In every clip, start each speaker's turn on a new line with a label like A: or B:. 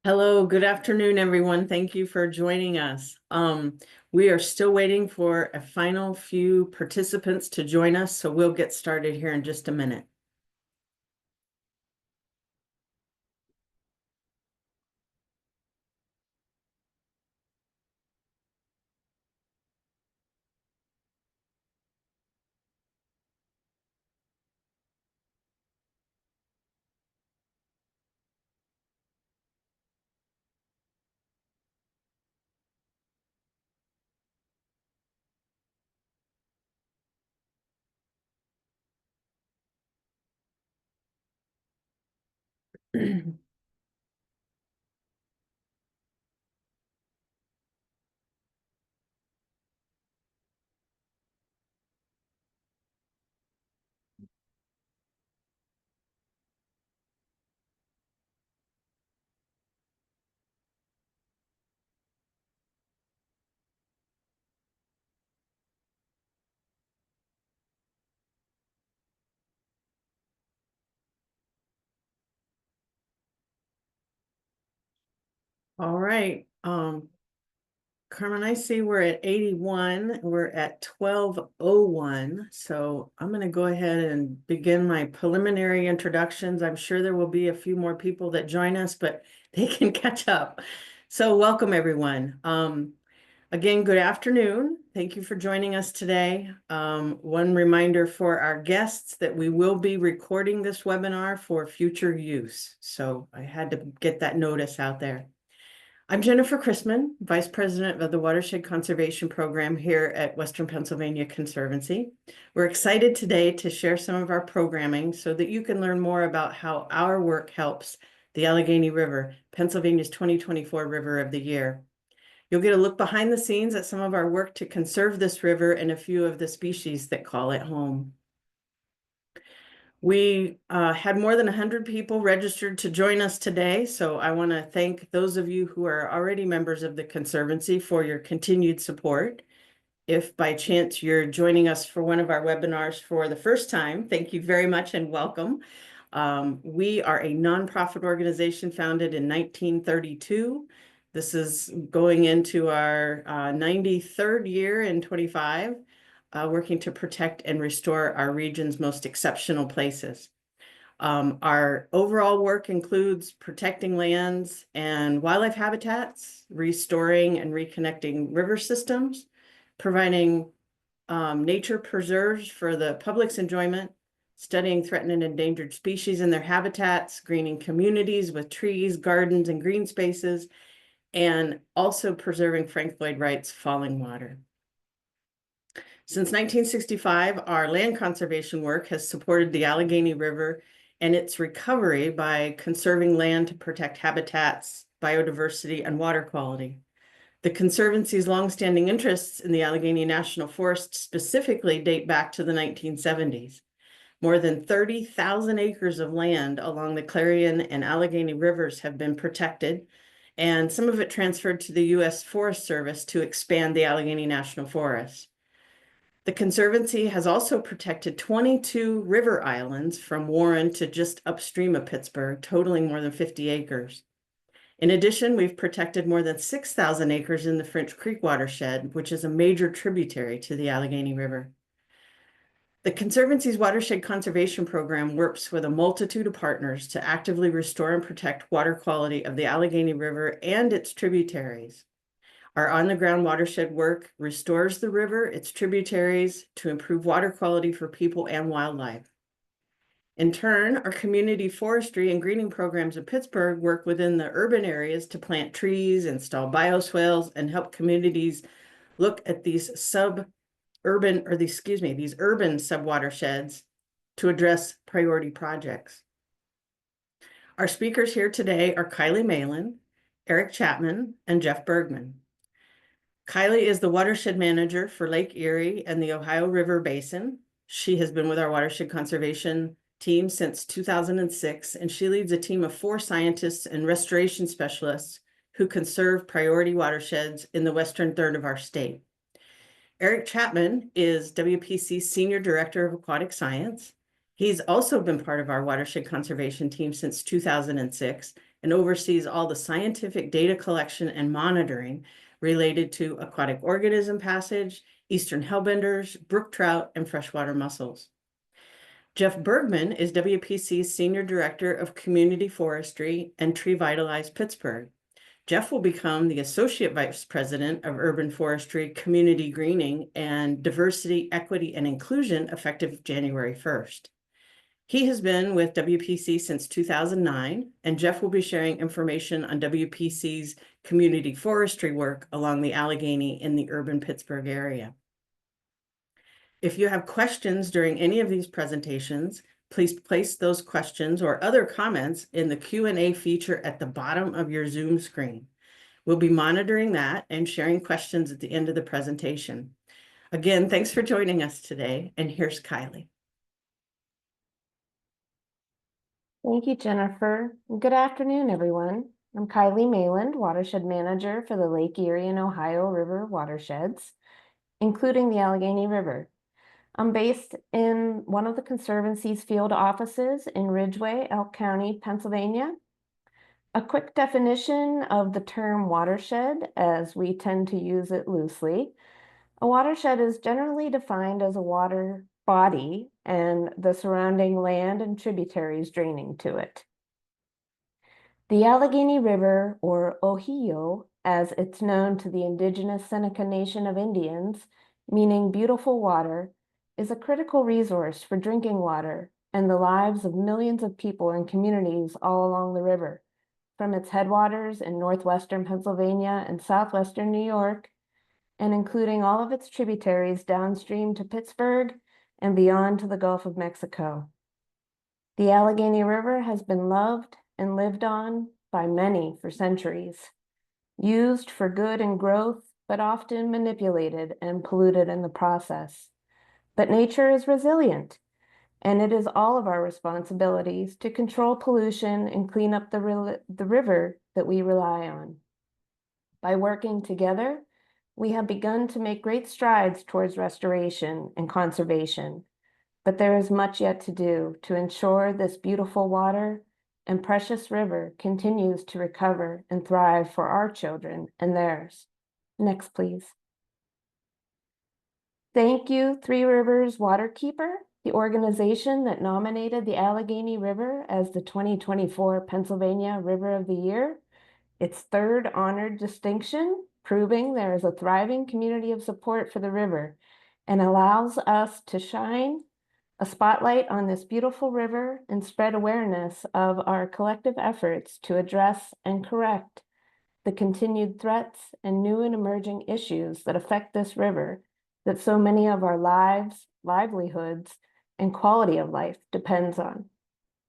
A: Hello, good afternoon, everyone. Thank you for joining us. We are still waiting for a final few participants to join us, so we'll get started here in just a minute. All right. Carmen, I see we're at 81. We're at 12:01. So I'm going to go ahead and begin my preliminary introductions. I'm sure there will be a few more people that join us, but they can catch up. So welcome, everyone. Again, good afternoon. Thank you for joining us today. One reminder for our guests that we will be recording this webinar for future use. So I had to get that notice out there. I'm Jennifer Chrisman, Vice President of the Watershed Conservation Program here at Western Pennsylvania Conservancy. We're excited today to share some of our programming so that you can learn more about how our work helps the Allegheny River, Pennsylvania's 2024 River of the Year. You'll get a look behind the scenes at some of our work to conserve this river and a few of the species that call it home. We had more than 100 people registered to join us today, so I want to thank those of you who are already members of the Conservancy for your continued support. If by chance you're joining us for one of our webinars for the first time, thank you very much and welcome. We are a nonprofit organization founded in 1932. This is going into our 93rd year in 25, working to protect and restore our region's most exceptional places. Our overall work includes protecting lands and wildlife habitats, restoring and reconnecting river systems, providing nature preserves for the public's enjoyment, studying threatened and endangered species and their habitats, greening communities with trees, gardens, and green spaces, and also preserving Frank Lloyd Wright's Falling Water. Since 1965, our land conservation work has supported the Allegheny River and its recovery by conserving land to protect habitats, biodiversity, and water quality. The Conservancy's longstanding interests in the Allegheny National Forest specifically date back to the 1970s. More than 30,000 acres of land along the Clarion and Allegheny Rivers have been protected, and some of it transferred to the U.S. Forest Service to expand the Allegheny National Forest. The Conservancy has also protected 22 river islands from Warren to just upstream of Pittsburgh, totaling more than 50 acres. In addition, we've protected more than 6,000 acres in the French Creek watershed, which is a major tributary to the Allegheny River. The Conservancy's Watershed Conservation Program works with a multitude of partners to actively restore and protect water quality of the Allegheny River and its tributaries. Our on-the-ground watershed work restores the river, its tributaries, to improve water quality for people and wildlife. In turn, our community forestry and greening programs in Pittsburgh work within the urban areas to plant trees, install bioswales, and help communities look at these urban subwatersheds to address priority projects. Our speakers here today are Kylie Malin, Eric Chapman, and Jeff Bergman. Kylie is the watershed manager for Lake Erie and the Ohio River Basin. She has been with our watershed conservation team since 2006, and she leads a team of 4 scientists and restoration specialists who conserve priority watersheds in the western third of our state. Eric Chapman is WPC's Senior Director of Aquatic Science. He's also been part of our watershed conservation team since 2006 and oversees all the scientific data collection and monitoring related to aquatic organism passage, eastern hellbenders, brook trout, and freshwater mussels. Jeff Bergman is WPC's Senior Director of Community Forestry and Tree Vitalize Pittsburgh. Jeff will become the Associate Vice President of Urban Forestry, Community Greening, and Diversity, Equity, and Inclusion effective January 1st. He has been with WPC since 2009, and Jeff will be sharing information on WPC's community forestry work along the Allegheny in the urban Pittsburgh area. If you have questions during any of these presentations, please place those questions or other comments in the Q&A feature at the bottom of your Zoom screen. We'll be monitoring that and sharing questions at the end of the presentation. Again, thanks for joining us today, and here's Kylie.
B: Thank you, Jennifer. Good afternoon, everyone. I'm Kylie Mayland, Watershed Manager for the Lake Erie and Ohio River watersheds, including the Allegheny River. I'm based in one of the Conservancy's field offices in Ridgway, Elk County, Pennsylvania. A quick definition of the term watershed, as we tend to use it loosely. A watershed is generally defined as a water body and the surrounding land and tributaries draining to it. The Allegheny River, or Ohio, as it's known to the indigenous Seneca Nation of Indians, meaning beautiful water, is a critical resource for drinking water and the lives of millions of people and communities all along the river, from its headwaters in northwestern Pennsylvania and southwestern New York, and including all of its tributaries downstream to Pittsburgh and beyond to the Gulf of Mexico. The Allegheny River has been loved and lived on by many for centuries, used for good and growth, but often manipulated and polluted in the process. But nature is resilient, and it is all of our responsibilities to control pollution and clean up the river that we rely on. By working together, we have begun to make great strides towards restoration and conservation, but there is much yet to do to ensure this beautiful water and precious river continues to recover and thrive for our children and theirs. Next, please. Thank you, Three Rivers Waterkeeper, the organization that nominated the Allegheny River as the 2024 Pennsylvania River of the Year, its third honored distinction, proving there is a thriving community of support for the river and allows us to shine a spotlight on this beautiful river and spread awareness of our collective efforts to address and correct the continued threats and new and emerging issues that affect this river that so many of our lives, livelihoods, and quality of life depends on.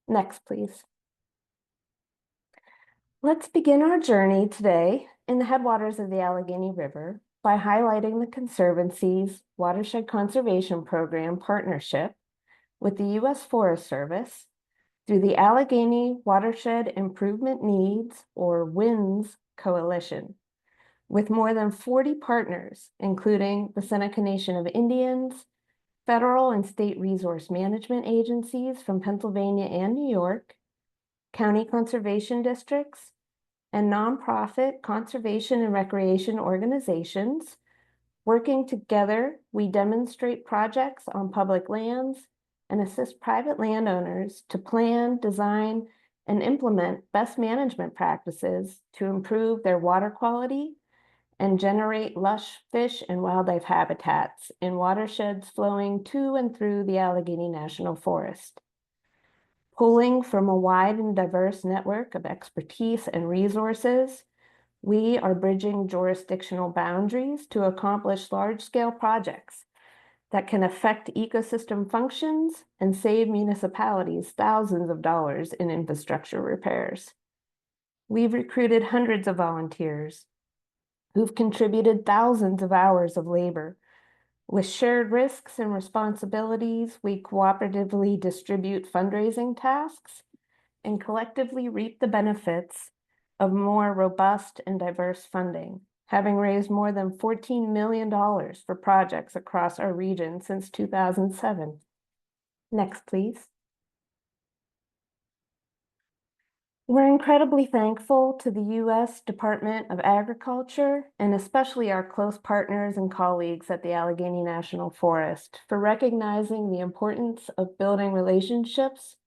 B: Next, please. Let's begin our journey today in the headwaters of the Allegheny River by highlighting the Conservancy's Watershed Conservation Program partnership with the U.S. Forest Service through the Allegheny Watershed Improvement Needs, or WINS, Coalition, with more than 40 partners, including the Seneca Nation of Indians, federal and state resource management agencies from Pennsylvania and New York, county conservation districts, and nonprofit conservation and recreation organizations. Working together, we demonstrate projects on public lands and assist private landowners to plan, design, and implement best management practices to improve their water quality and generate lush fish and wildlife habitats in watersheds flowing to and through the Allegheny National Forest. Pulling from a wide and diverse network of expertise and resources, we are bridging jurisdictional boundaries to accomplish large-scale projects that can affect ecosystem functions and save municipalities thousands of dollars in infrastructure repairs. We've recruited hundreds of volunteers who've contributed thousands of hours of labor. With shared risks and responsibilities, we cooperatively distribute fundraising tasks and collectively reap the benefits of more robust and diverse funding, having raised more than $14 million for projects across our region since 2007. Next, please. We're incredibly thankful to the U.S. Department of Agriculture and especially our close partners and colleagues at the Allegheny National Forest for recognizing the importance of building relationships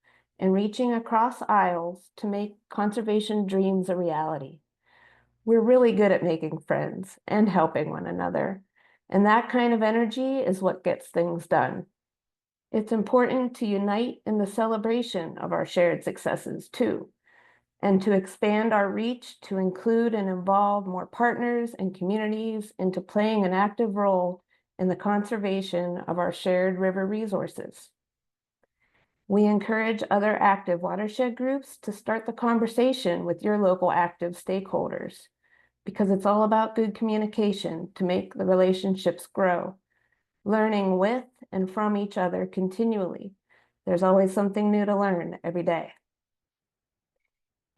B: and reaching across aisles to make conservation dreams a reality. We're really good at making friends and helping one another, and that kind of energy is what gets things done. It's important to unite in the celebration of our shared successes too, and to expand our reach to include and involve more partners and communities into playing an active role in the conservation of our shared river resources. We encourage other active watershed groups to start the conversation with your local active stakeholders, because it's all about good communication to make the relationships grow, learning with and from each other continually. There's always something new to learn every day.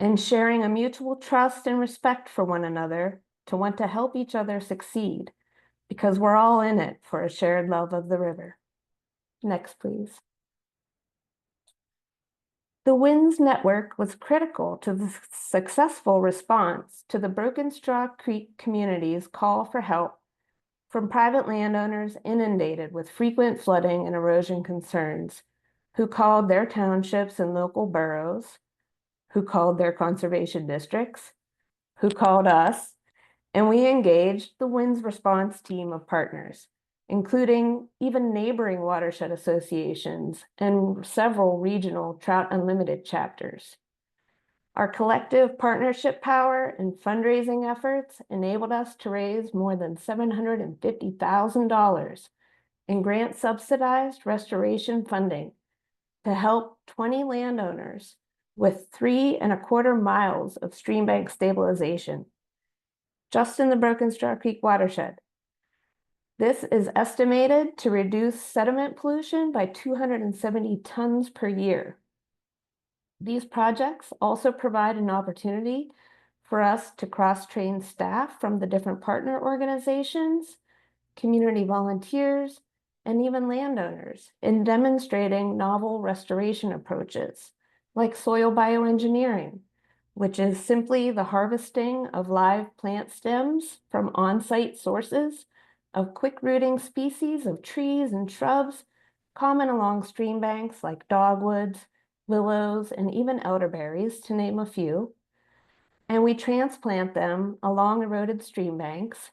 B: And sharing a mutual trust and respect for one another to want to help each other succeed, because we're all in it for a shared love of the river. Next, please. The WINS network was critical to the successful response to the Broken Straw Creek community's call for help from private landowners inundated with frequent flooding and erosion concerns, who called their townships and local boroughs, who called their conservation districts, who called us, and we engaged the WINS response team of partners, including even neighboring watershed associations and several regional Trout Unlimited chapters. Our collective partnership power and fundraising efforts enabled us to raise more than $750,000 in grant-subsidized restoration funding to help 20 landowners with 3¼ miles of stream bank stabilization, just in the Broken Straw Creek watershed. This is estimated to reduce sediment pollution by 270 tons per year. These projects also provide an opportunity for us to cross-train staff from the different partner organizations, community volunteers, and even landowners in demonstrating novel restoration approaches, like soil bioengineering, which is simply the harvesting of live plant stems from on-site sources of quick-rooting species of trees and shrubs common along stream banks like dogwoods, willows, and even elderberries, to name a few. And we transplant them along eroded stream banks,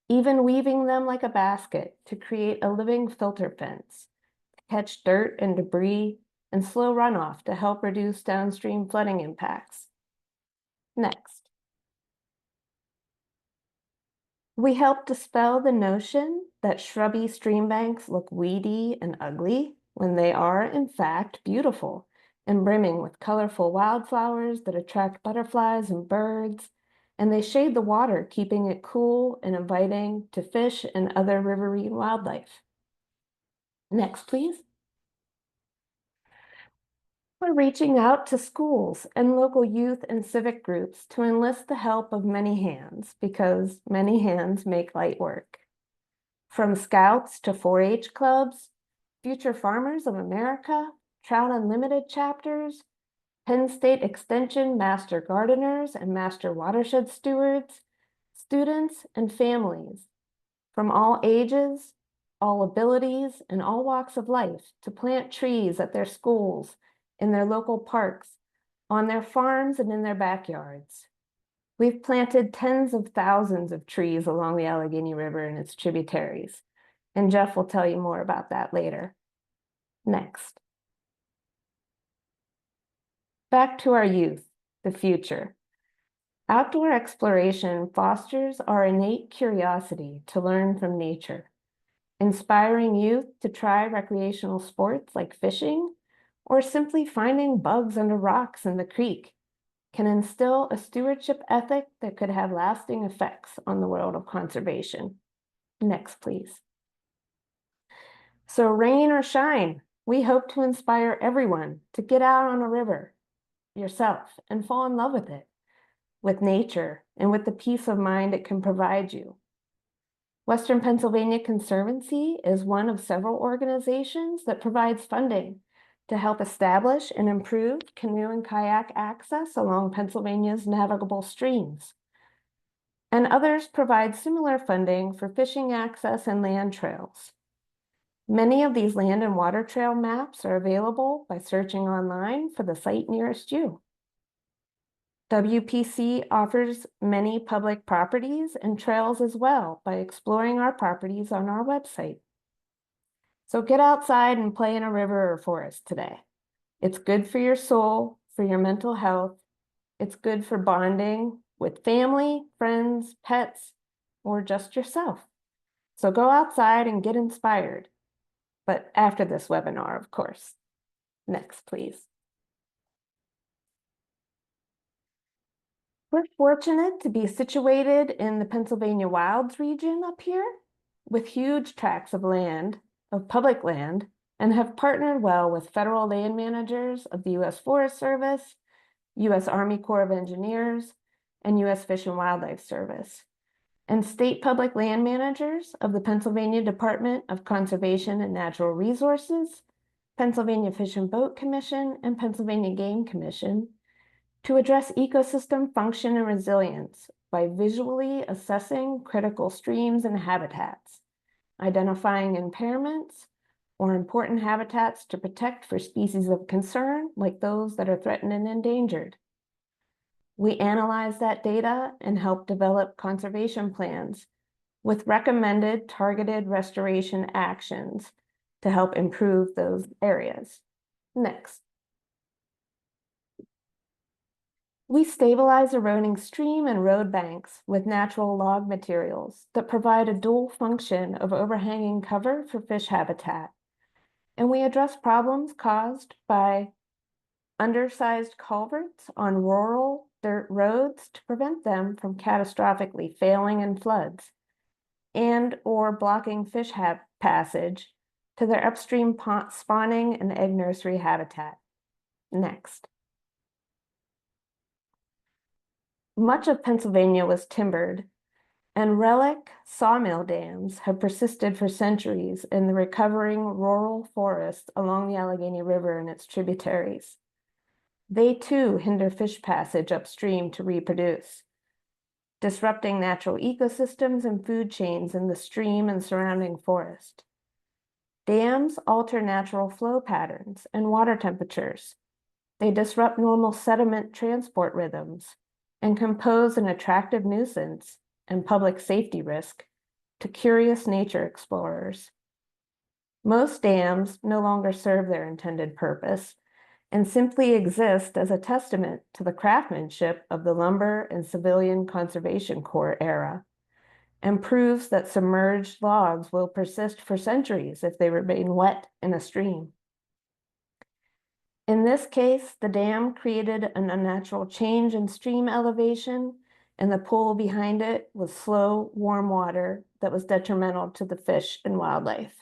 B: even weaving them like a basket to create a living filter fence, to catch dirt and debris and slow runoff to help reduce downstream flooding impacts. Next. We help dispel the notion that shrubby stream banks look weedy and ugly when they are, in fact, beautiful and brimming with colorful wildflowers that attract butterflies and birds, and they shade the water, keeping it cool and inviting to fish and other riverine wildlife. Next, please. We're reaching out to schools and local youth and civic groups to enlist the help of many hands, because many hands make light work. From scouts to 4-H clubs, Future Farmers of America, Trout Unlimited chapters, Penn State Extension Master Gardeners and Master Watershed Stewards, students and families from all ages, all abilities, and all walks of life to plant trees at their schools, in their local parks, on their farms, and in their backyards. We've planted tens of thousands of trees along the Allegheny River and its tributaries, and Jeff will tell you more about that later. Next. Back to our youth, the future. Outdoor exploration fosters our innate curiosity to learn from nature, inspiring youth to try recreational sports like fishing, or simply finding bugs under rocks in the creek, can instill a stewardship ethic that could have lasting effects on the world of conservation. Next, please. So rain or shine, we hope to inspire everyone to get out on a river yourself and fall in love with it, with nature, and with the peace of mind it can provide you. Western Pennsylvania Conservancy is one of several organizations that provides funding to help establish and improve canoe and kayak access along Pennsylvania's navigable streams. And others provide similar funding for fishing access and land trails. Many of these land and water trail maps are available by searching online for the site nearest you. WPC offers many public properties and trails as well by exploring our properties on our website. So get outside and play in a river or forest today. It's good for your soul, for your mental health. It's good for bonding with family, friends, pets, or just yourself. So go outside and get inspired. But after this webinar, of course. Next, please. We're fortunate to be situated in the Pennsylvania Wilds region up here with huge tracts of land, of public land, and have partnered well with federal land managers of the U.S. Forest Service, U.S. Army Corps of Engineers, and U.S. Fish and Wildlife Service, and state public land managers of the Pennsylvania Department of Conservation and Natural Resources, Pennsylvania Fish and Boat Commission, and Pennsylvania Game Commission to address ecosystem function and resilience by visually assessing critical streams and habitats, identifying impairments or important habitats to protect for species of concern like those that are threatened and endangered. We analyze that data and help develop conservation plans with recommended targeted restoration actions to help improve those areas. Next. We stabilize eroding stream and road banks with natural log materials that provide a dual function of overhanging cover for fish habitat. And we address problems caused by undersized culverts on rural dirt roads to prevent them from catastrophically failing in floods and or blocking fish passage to their upstream spawning and egg nursery habitat. Next. Much of Pennsylvania was timbered, and relic sawmill dams have persisted for centuries in the recovering rural forests along the Allegheny River and its tributaries. They too hinder fish passage upstream to reproduce, disrupting natural ecosystems and food chains in the stream and surrounding forest. Dams alter natural flow patterns and water temperatures. They disrupt normal sediment transport rhythms and can pose an attractive nuisance and public safety risk to curious nature explorers. Most dams no longer serve their intended purpose and simply exist as a testament to the craftsmanship of the lumber and civilian conservation corps era, and proves that submerged logs will persist for centuries if they remain wet in a stream. In this case, the dam created an unnatural change in stream elevation, and the pool behind it was slow, warm water that was detrimental to the fish and wildlife.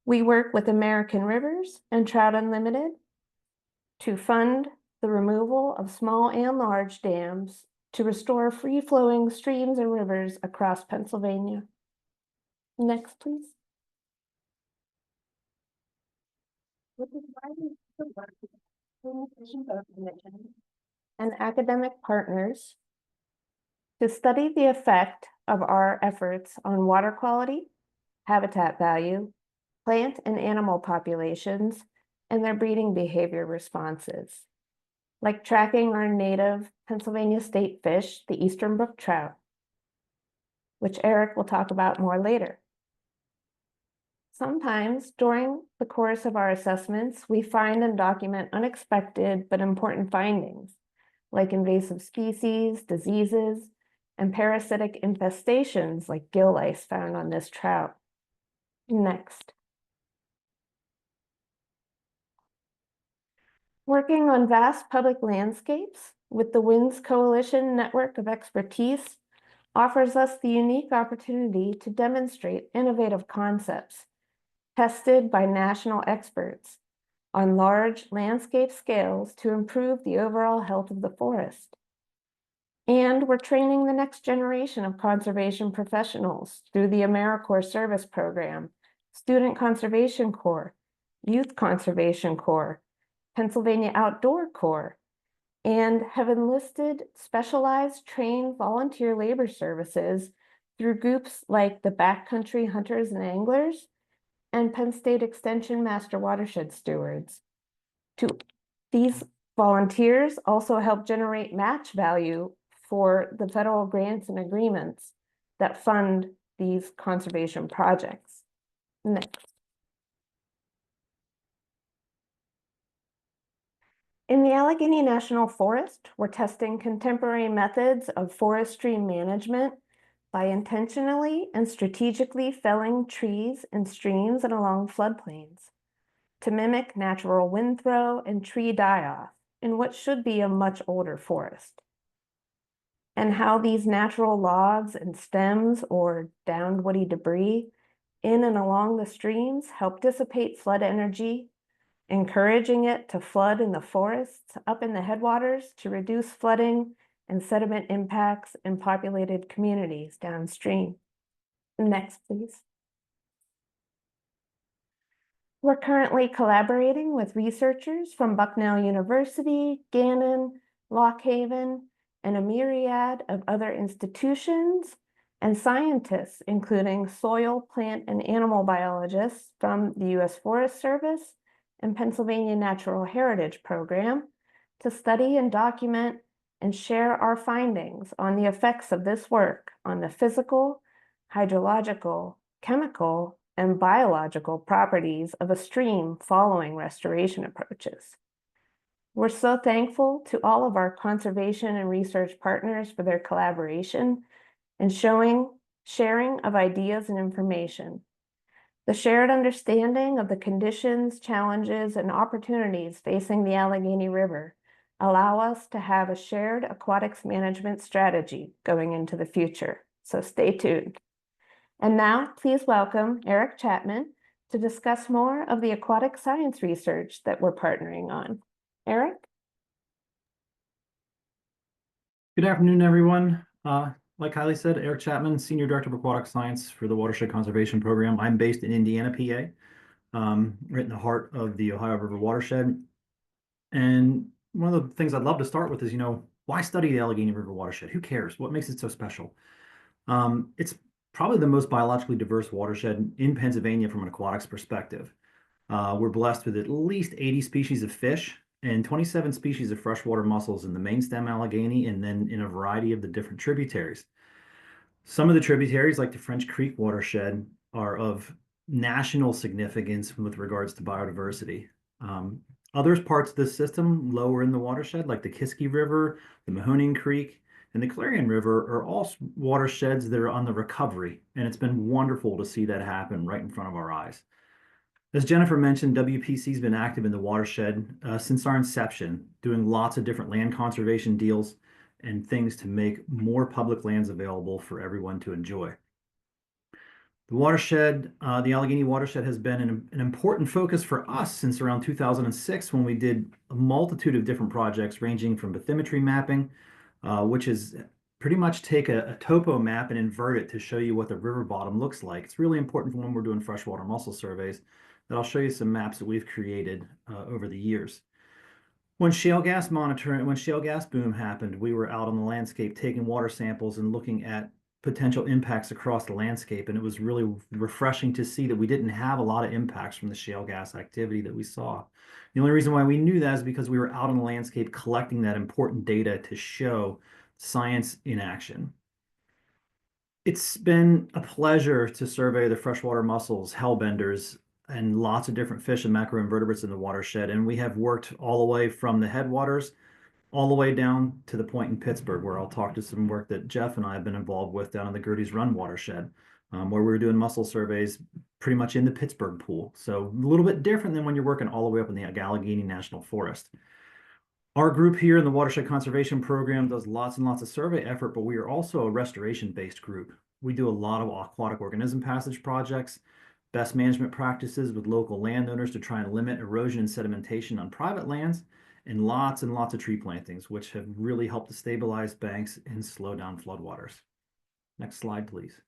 B: We work with American Rivers and Trout Unlimited to fund the removal of small and large dams to restore free-flowing streams and rivers across Pennsylvania. Next, please. And academic partners to study the effect of our efforts on water quality, habitat value, plant and animal populations, and their breeding behavior responses, like tracking our native Pennsylvania state fish, the eastern brook trout, which Eric will talk about more later. Sometimes during the course of our assessments, we find and document unexpected but important findings, like invasive species, diseases, and parasitic infestations like gill lice found on this trout. Next. Working on vast public landscapes with the WINS Coalition network of expertise offers us the unique opportunity to demonstrate innovative concepts tested by national experts on large landscape scales to improve the overall health of the forest. And we're training the next generation of conservation professionals through the AmeriCorps Service Program, Student Conservation Corps, Youth Conservation Corps, Pennsylvania Outdoor Corps, and have enlisted specialized trained volunteer labor services through groups like the Backcountry Hunters and Anglers and Penn State Extension Master Watershed Stewards. These volunteers also help generate match value for the federal grants and agreements that fund these conservation projects. Next. In the Allegheny National Forest, we're testing contemporary methods of forestry management by intentionally and strategically felling trees in streams and along floodplains to mimic natural wind throw and tree die-off in what should be a much older forest. And how these natural logs and stems or downed woody debris in and along the streams help dissipate flood energy, encouraging it to flood in the forests up in the headwaters to reduce flooding and sediment impacts in populated communities downstream. Next, please. We're currently collaborating with researchers from Bucknell University, Gannon, Lock Haven, and a myriad of other institutions and scientists, including soil, plant, and animal biologists from the U.S. Forest Service and Pennsylvania Natural Heritage Program, to study and document and share our findings on the effects of this work on the physical, hydrological, chemical, and biological properties of a stream following restoration approaches. We're so thankful to all of our conservation and research partners for their collaboration and sharing of ideas and information. The shared understanding of the conditions, challenges, and opportunities facing the Allegheny River allow us to have a shared aquatics management strategy going into the future. So stay tuned. And now, please welcome Eric Chapman to discuss more of the aquatic science research that we're partnering on. Eric?
C: Good afternoon, everyone. Like Kylie said, Eric Chapman, Senior Director of Aquatic Science for the Watershed Conservation Program. I'm based in Indiana, PA, right in the heart of the Ohio River watershed. And one of the things I'd love to start with is, why study the Allegheny River watershed? Who cares? What makes it so special? It's probably the most biologically diverse watershed in Pennsylvania from an aquatics perspective. We're blessed with at least 80 species of fish and 27 species of freshwater mussels in the main stem Allegheny, and then in a variety of the different tributaries. Some of the tributaries, like the French Creek watershed, are of national significance with regards to biodiversity. Other parts of the system lower in the watershed, like the Kiski River, the Mahoning Creek, and the Clarion River, are all watersheds that are on the recovery, and it's been wonderful to see that happen right in front of our eyes. As Jennifer mentioned, WPC has been active in the watershed since our inception, doing lots of different land conservation deals and things to make more public lands available for everyone to enjoy. The watershed, the Allegheny watershed, has been an important focus for us since around 2006, when we did a multitude of different projects ranging from bathymetry mapping, which is pretty much take a topo map and invert it to show you what the river bottom looks like. It's really important for when we're doing freshwater mussel surveys. That I'll show you some maps that we've created over the years. When shale gas boom happened, we were out on the landscape taking water samples and looking at potential impacts across the landscape. And it was really refreshing to see that we didn't have a lot of impacts from the shale gas activity that we saw. The only reason why we knew that is because we were out on the landscape collecting that important data to show science in action. It's been a pleasure to survey the freshwater mussels, hellbenders, and lots of different fish and macroinvertebrates in the watershed. And we have worked all the way from the headwaters all the way down to the point in Pittsburgh, where I'll talk to some work that Jeff and I have been involved with down in the Gertie's Run watershed, where we were doing mussel surveys pretty much in the Pittsburgh pool. So a little bit different than when you're working all the way up in the Allegheny National Forest. Our group here in the Watershed Conservation Program does lots and lots of survey effort, but we are also a restoration-based group. We do a lot of aquatic organism passage projects, best management practices with local landowners to try and limit erosion and sedimentation on private lands, and lots of tree plantings, which have really helped to stabilize banks and slow down floodwaters. Next slide, please.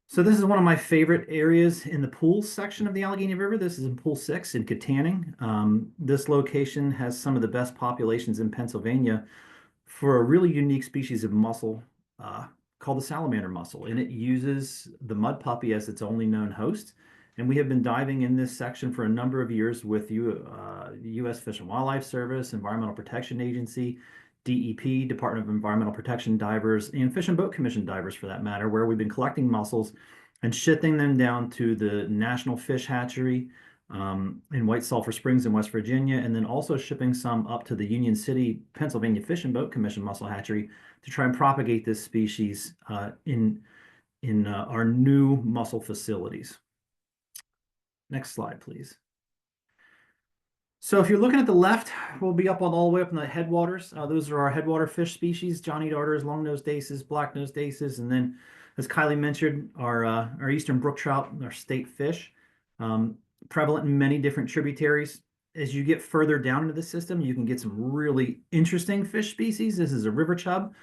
C: So this is one of my favorite areas in the pools section of the Allegheny River. This is in Pool 6 in Katanning. This location has some of the best populations in Pennsylvania for a really unique species of mussel uh, called the salamander mussel, and it uses the mud puppy as its only known host. And we have been diving in this section for a number of years with U.S. Fish and Wildlife Service, Environmental Protection Agency, DEP, Department of Environmental Protection divers, and Fish and Boat Commission divers for that matter, where we've been collecting mussels and shipping them down to the National Fish Hatchery in White Sulphur Springs in West Virginia, and then also shipping some up to the Union City, Pennsylvania Fish and Boat Commission mussel hatchery to try and propagate this species in our new mussel facilities. Next slide, please. So if you're looking at the left, we'll be up on all the way up in the headwaters. Those are our headwater fish species: Johnny darters, long-nosed daces, black-nosed daces, and then, as Kylie mentioned, our eastern brook trout, our state fish, prevalent in many different tributaries. As you get further down into the system, you can get some really interesting fish species. This is a river chub.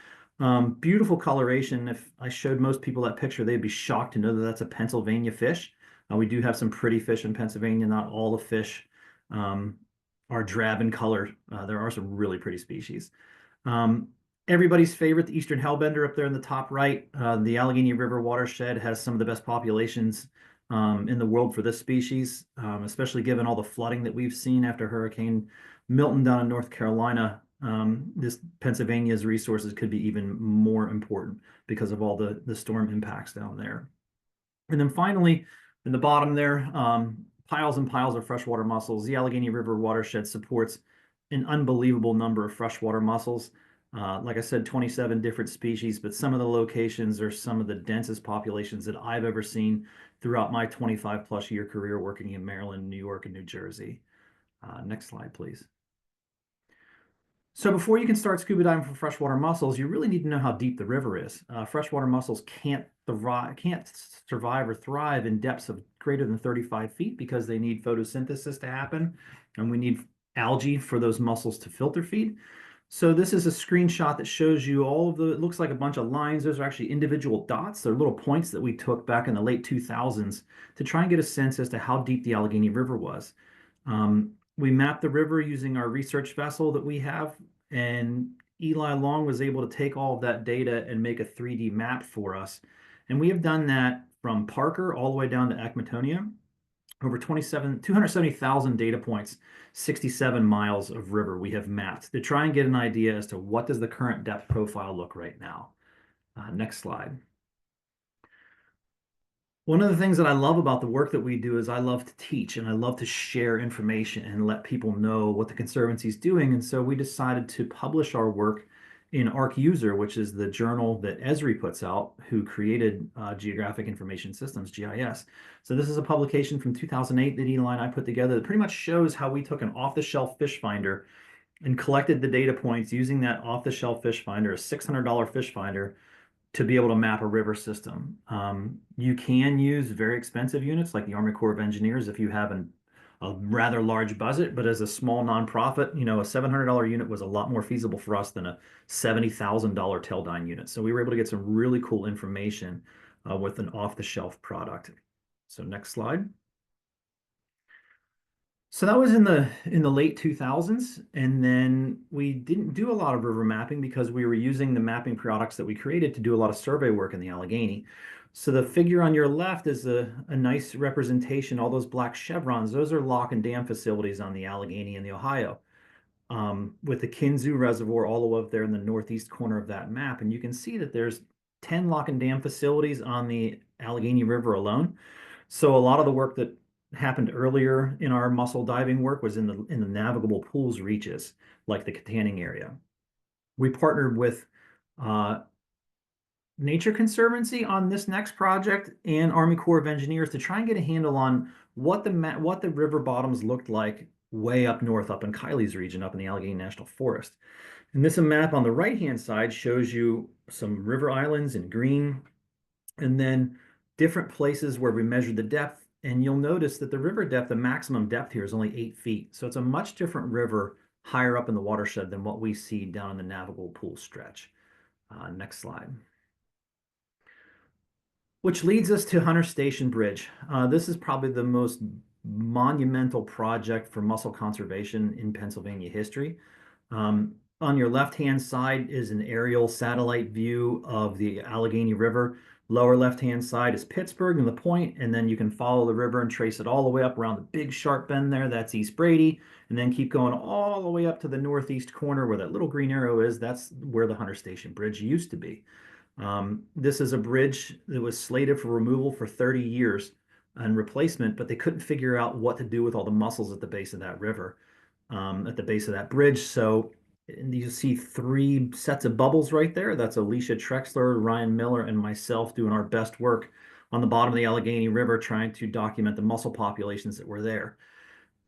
C: Beautiful coloration. If I showed most people that picture, they'd be shocked to know that that's a Pennsylvania fish. We do have some pretty fish in Pennsylvania. Not all the fish are drab in color. There are some really pretty species. Everybody's favorite, the eastern hellbender up there in the top right. The Allegheny River watershed has some of the best populations in the world for this species, especially given all the flooding that we've seen after Hurricane Milton down in North Carolina. This Pennsylvania's resources could be even more important because of all the storm impacts down there. And then finally, in the bottom there, piles and piles of freshwater mussels. The Allegheny River watershed supports an unbelievable number of freshwater mussels. Like I said, 27 different species, but some of the locations are some of the densest populations that I've ever seen throughout my 25+ year career working in Maryland, New York, and New Jersey. Next slide, please. So before you can start scuba diving for freshwater mussels, you really need to know how deep the river is. Freshwater mussels can't survive or thrive in depths of greater than 35 feet because they need photosynthesis to happen, and we need algae for those mussels to filter feed. So this is a screenshot that shows you all of the, it looks like a bunch of lines. Those are actually individual dots. They're little points that we took back in the late 2000s to try and get a sense as to how deep the Allegheny River was. We mapped the river using our research vessel that we have, and Eli Long was able to take all of that data and make a 3D map for us. And we have done that from Parker all the way down to Acmatonia, over 270,000 data points, 67 miles of river we have mapped to try and get an idea as to what does the current depth profile look right now. Next slide. One of the things that I love about the work that we do is I love to teach and I love to share information and let people know what the Conservancy is doing. And so we decided to publish our work in ArcUser, which is the journal that Esri puts out, who created Geographic Information Systems, GIS. So this is a publication from 2008 that Eli and I put together that pretty much shows how we took an off-the-shelf fish finder and collected the data points using that off-the-shelf fish finder, a $600 fish finder, to be able to map a river system. You can use very expensive units like the Army Corps of Engineers if you have a rather large budget, but as a small nonprofit, you know, a $700 unit was a lot more feasible for us than a $70,000 Teledyne unit. So we were able to get some really cool information with an off-the-shelf product. So next slide. So that was in the late 2000s, and then we didn't do a lot of river mapping because we were using the mapping products that we created to do a lot of survey work in the Allegheny. So the figure on your left is a nice representation. All those black chevrons, those are lock and dam facilities on the Allegheny and the Ohio, with the Kinzua Reservoir all the way up there in the northeast corner of that map. And you can see that there's 10 lock and dam facilities on the Allegheny River alone. So a lot of the work that happened earlier in our mussel diving work was in the navigable pools reaches, like the Katanning area. We partnered with Nature Conservancy on this next project and Army Corps of Engineers to try and get a handle on what the river bottoms looked like way up north, up in Kylie's region, up in the Allegheny National Forest. And this map on the right-hand side shows you some river islands in green, and then different places where we measured the depth. And you'll notice that the river depth, the maximum depth here is only 8 feet. So it's a much different river higher up in the watershed than what we see down in the navigable pool stretch. Next slide. Which leads us to Hunter Station Bridge. This is probably the most monumental project for mussel conservation in Pennsylvania history. On your left-hand side is an aerial satellite view of the Allegheny River. Lower left-hand side is Pittsburgh and the point, and then you can follow the river and trace it all the way up around the big sharp bend there. That's East Brady, and then keep going all the way up to the northeast corner where that little green arrow is. That's where the Hunter Station Bridge used to be. This is a bridge that was slated for removal for 30 years and replacement, but they couldn't figure out what to do with all the mussels at the base of that river, at the base of that bridge. So you see three sets of bubbles right there. That's Alicia Trexler, Ryan Miller, and myself doing our best work on the bottom of the Allegheny River trying to document the mussel populations that were there.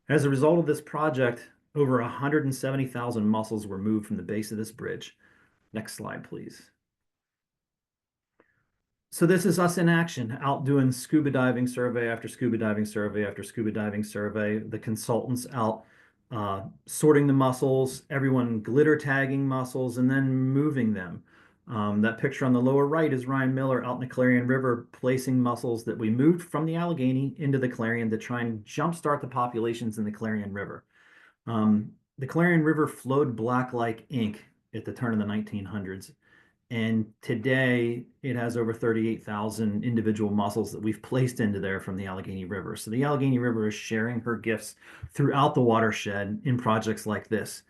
C: As a result of this project, over 170,000 mussels were moved from the base of this bridge. Next slide, please. So this is us in action, out doing scuba diving survey after scuba diving survey after scuba diving survey. The consultants out sorting the mussels, everyone glitter tagging mussels, and then moving them. That picture on the lower right is Ryan Miller out in the Clarion River placing mussels that we moved from the Allegheny into the Clarion to try and jumpstart the populations in the Clarion River. The Clarion River flowed black like ink at the turn of the 1900s. And today it has over 38,000 individual mussels that we've placed into there from the Allegheny River. So the Allegheny River is sharing her gifts throughout the watershed in projects like this.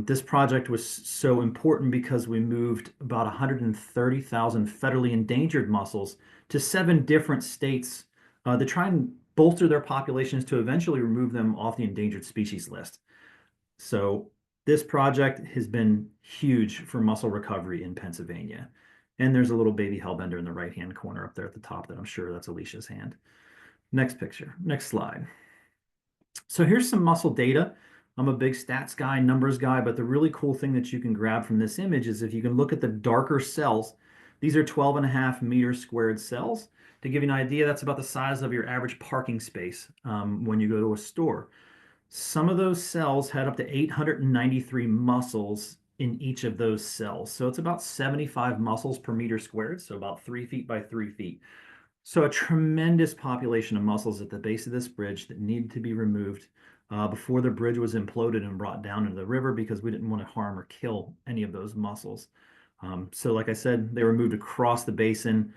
C: This project was so important because we moved about 130,000 federally endangered mussels to 7 different states to try and bolster their populations to eventually remove them off the endangered species list. So this project has been huge for mussel recovery in Pennsylvania. And there's a little baby hellbender in the right-hand corner up there at the top that I'm sure that's Alicia's hand. Next picture, next slide. So here's some mussel data. I'm a big stats guy, numbers guy, but the really cool thing that you can grab from this image is if you can look at the darker cells, these are 12.5 meter squared cells. To give you an idea, that's about the size of your average parking space when you go to a store. Some of those cells had up to 893 mussels in each of those cells. So it's about 75 mussels per meter squared, so about 3 feet by 3 feet. So a tremendous population of mussels at the base of this bridge that needed to be removed before the bridge was imploded and brought down into the river because we didn't want to harm or kill any of those mussels. So like I said, they were moved across the basin.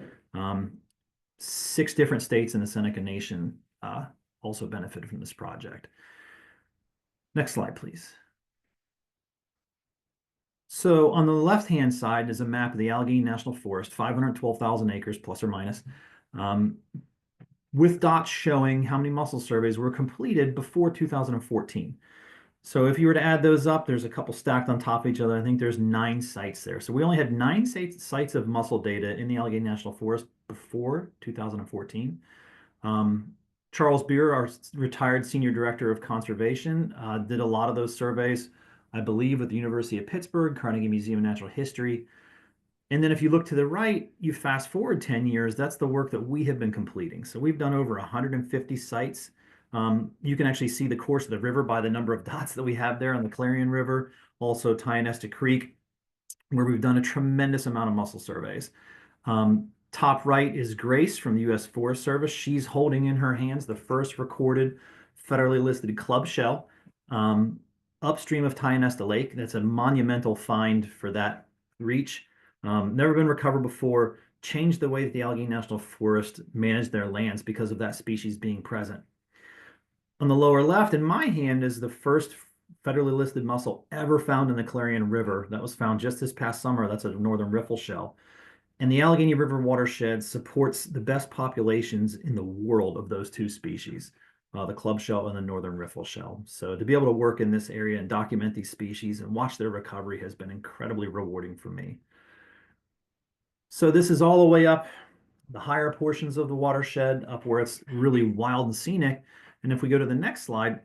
C: 6 different states in the Seneca Nation also benefited from this project. Next slide, please. So on the left-hand side is a map of the Allegheny National Forest, 512,000 acres plus or minus, with dots showing how many mussel surveys were completed before 2014. So if you were to add those up, there's a couple stacked on top of each other. I think there's 9 sites there. So we only had 9 sites of mussel data in the Allegheny National Forest before 2014. Charles Beer, our retired senior director of conservation, did a lot of those surveys, I believe, at the University of Pittsburgh, Carnegie Museum of Natural History. And then if you look to the right, you fast forward 10 years, that's the work that we have been completing. So we've done over 150 sites. You can actually see the course of the river by the number of dots that we have there on the Clarion River, also Tionesta Creek, where we've done a tremendous amount of mussel surveys. Top right is Grace from the U.S. Forest Service. She's holding in her hands the first recorded federally listed club shell upstream of Tionesta Lake. That's a monumental find for that reach. Never been recovered before. Changed the way that the Allegheny National Forest managed their lands because of that species being present. On the lower left in my hand is the first federally listed mussel ever found in the Clarion River. That was found just this past summer. That's a northern riffle shell. And the Allegheny River watershed supports the best populations in the world of those 2 species, the club shell and the northern riffle shell. So to be able to work in this area and document these species and watch their recovery has been incredibly rewarding for me. So this is all the way up the higher portions of the watershed, up where it's really wild and scenic. And if we go to the next slide,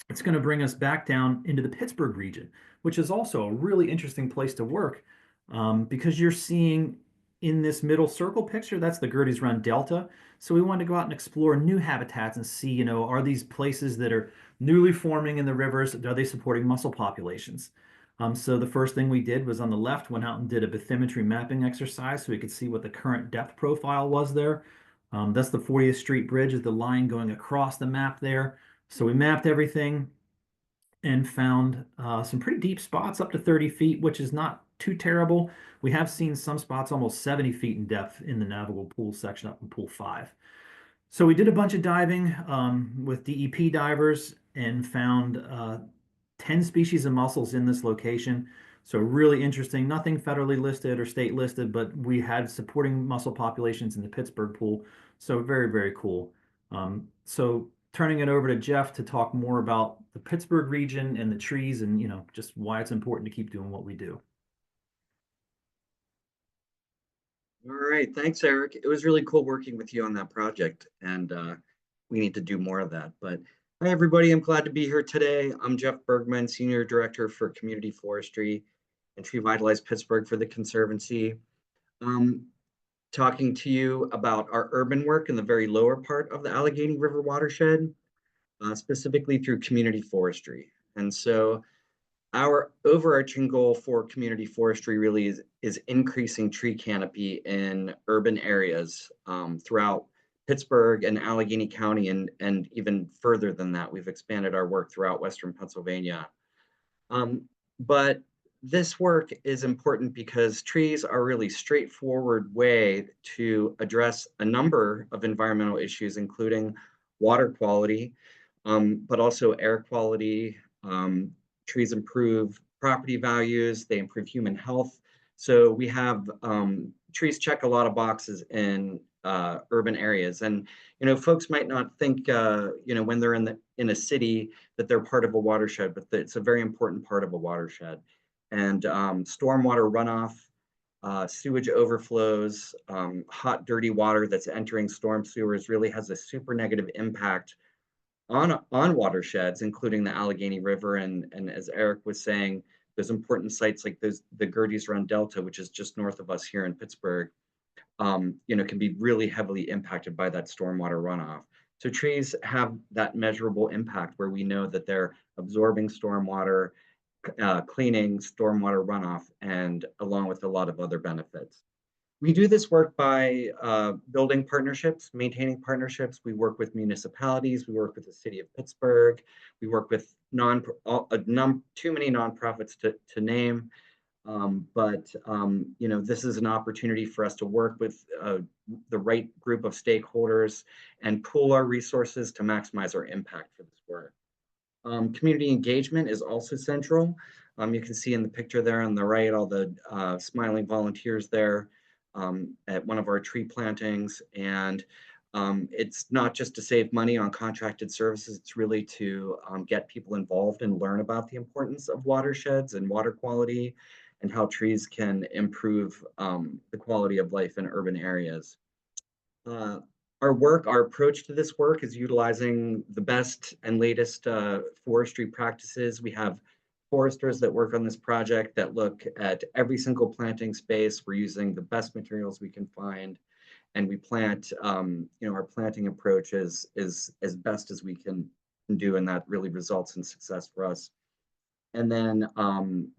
C: it's going to bring us back down into the Pittsburgh region, which is also a really interesting place to work because you're seeing in this middle circle picture, that's the Gertie's Run Delta. So we wanted to go out and explore new habitats and see, are these places that are newly forming in the rivers, are they supporting mussel populations? So the first thing we did was on the left, went out and did a bathymetry mapping exercise so we could see what the current depth profile was there. That's the 40th Street Bridge, is the line going across the map there. So we mapped everything and found some pretty deep spots up to 30 feet, which is not too terrible. We have seen some spots almost 70 feet in depth in the navigable pool section up in pool 5. So we did a bunch of diving with DEP divers and found 10 species of mussels in this location. So really interesting, nothing federally listed or state listed, but we had supporting mussel populations in the Pittsburgh pool. So very, very cool. So turning it over to Jeff to talk more about the Pittsburgh region and the trees and, just why it's important to keep doing what we do.
D: All right, thanks, Eric. It was really cool working with you on that project, and we need to do more of that. But hi, everybody. I'm glad to be here today. I'm Jeff Bergman, Senior Director for Community Forestry and Tree Vitalize Pittsburgh for the Conservancy. Talking to you about our urban work in the very lower part of the Allegheny River watershed, specifically through community forestry. And so our overarching goal for community forestry really is increasing tree canopy in urban areas throughout Pittsburgh and Allegheny County, and even further than that. We've expanded our work throughout Western Pennsylvania. But this work is important because trees are a really straightforward way to address a number of environmental issues, including water quality, but also air quality. Trees improve property values, they improve human health. So we have trees check a lot of boxes in urban areas. And folks might not think when they're in a city that they're part of a watershed, but it's a very important part of a watershed. And stormwater runoff, sewage overflows, hot, dirty water that's entering storm sewers really has a super negative impact on watersheds, including the Allegheny River. And as Eric was saying, there's important sites like the Gertie's Run Delta, which is just north of us here in Pittsburgh, can be really heavily impacted by that stormwater runoff. So trees have that measurable impact where we know that they're absorbing stormwater, cleaning stormwater runoff, and along with a lot of other benefits. We do this work by building partnerships, maintaining partnerships. We work with municipalities. We work with the city of Pittsburgh. We work with too many nonprofits to name. This is an opportunity for us to work with the right group of stakeholders and pool our resources to maximize our impact for this work. Community engagement is also central. You can see in the picture there on the right, all the smiling volunteers there at one of our tree plantings. And it's not just to save money on contracted services, it's really to get people involved and learn about the importance of watersheds and water quality and how trees can improve the quality of life in urban areas. Our approach to this work is utilizing the best and latest forestry practices. We have foresters that work on this project that look at every single planting space. We're using the best materials we can find, and we plant, our planting approach is as best as we can do, and that really results in success for us. And then, an